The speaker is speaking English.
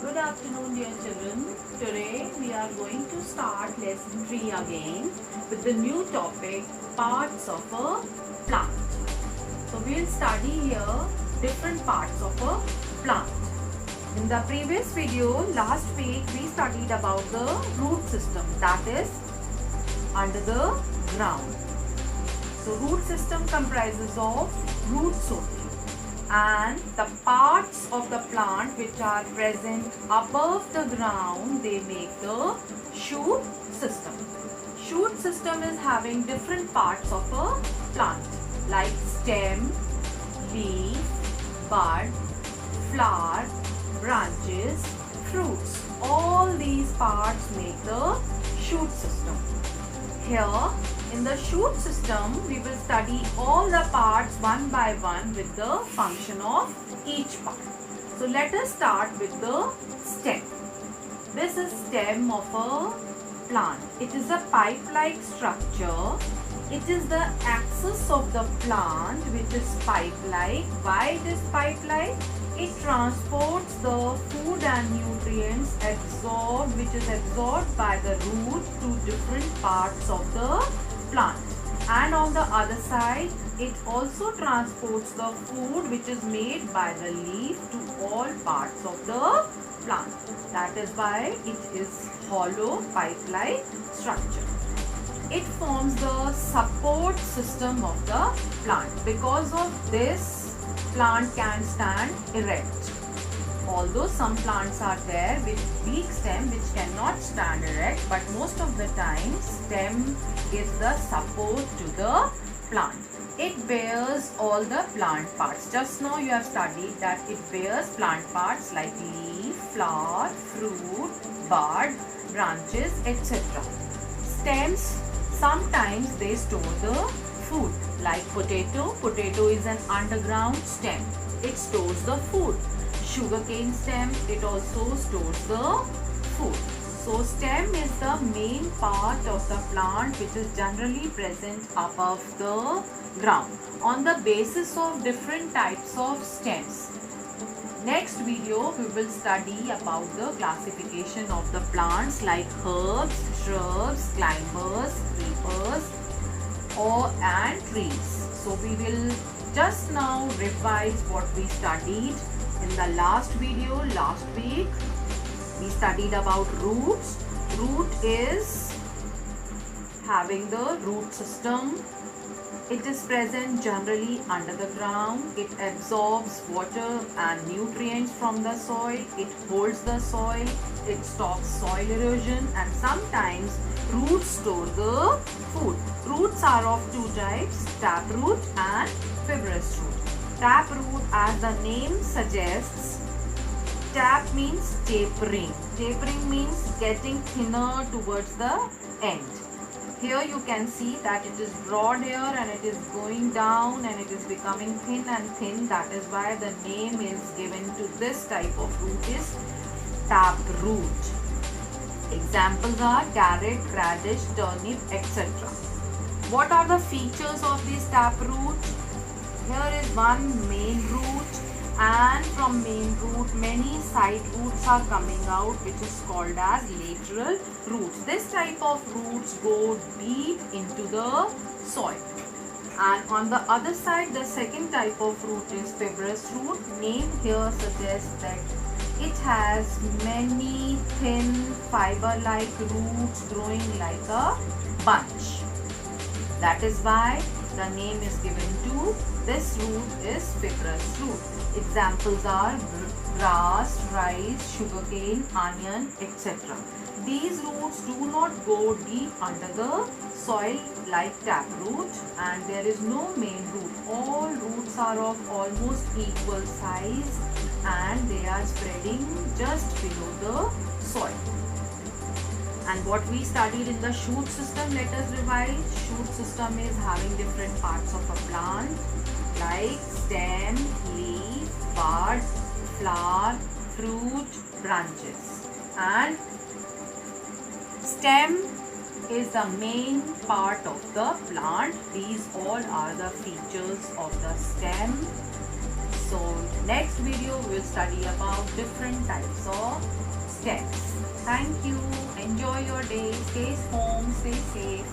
Good afternoon, dear children. Today we are going to start lesson 3 again with the new topic parts of a plant. So we will study here different parts of a plant. In the previous video last week we studied about the root system, that is under the ground. So root system comprises of roots only, and the parts of the plant which are present above the ground, they make the shoot system. Shoot system is having different parts of a plant like stem, leaf, bud, flower, branches, fruits. All these parts make the shoot system. Here in the shoot system, we will study all the parts one by one with the function of each part. So let us start with the stem. This is stem of a plant. It is a pipe-like structure. It is the axis of the plant which is pipe-like. Why it is pipe-like? It transports the food and nutrients absorbed, which is absorbed by the root to different parts of the plant. And on the other side, it also transports the food which is made by the leaf to all parts of the plant. That is why it is hollow pipe-like structure. It forms the support system of the plant. Because of this, plant can stand erect. Although some plants are there with weak stem which cannot stand erect, but most of the time stem gives the support to the plant. It bears all the plant parts. Just now you have studied that it bears plant parts like leaf, flower, fruit, bud, branches, etc. Stems, sometimes they store the food like potato. Potato is an underground stem. It stores the food. Sugarcane stem, it also stores the food. So stem is the main part of the plant which is generally present above the ground on the basis of different types of stems. Next video we will study about the classification of the plants like herbs, shrubs, climbers, creepers, and trees. So we will just now revise what we studied in the last video last week. We studied about roots. Root is having the root system. It is present generally under the ground. It absorbs water and nutrients from the soil. It holds the soil. It stops soil erosion, and sometimes roots store the food. Roots are of two types, taproot and fibrous root. Taproot, as the name suggests, tap means tapering. Tapering means getting thinner towards the end. Here you can see that it is broad here and it is going down and it is becoming thin and thin. That is why the name is given to this type of root is taproot. Examples are carrot, radish, turnip, etc. What are the features of this taproot? Here is one main root, and from main root many side roots are coming out which is called as lateral roots. This type of roots go deep into the soil. And on the other side, the second type of root is fibrous root. Name here suggests that it has many thin fiber-like roots growing like a bunch. That is why the name is given to this root is fibrous root. Examples are grass, rice, sugarcane, onion, etc. These roots do not go deep under the soil like taproot, and there is no main root. All roots are of almost equal size and they are spreading just below the soil. And what we studied in the shoot system, let us revise. Shoot system is having different parts of a plant like stem, leaf, bud, flower, fruit, branches. And stem is the main part of the plant. These all are the features of the stem. So next video we will study about different types of steps. Thank you. Enjoy your day. Stay home. Stay safe.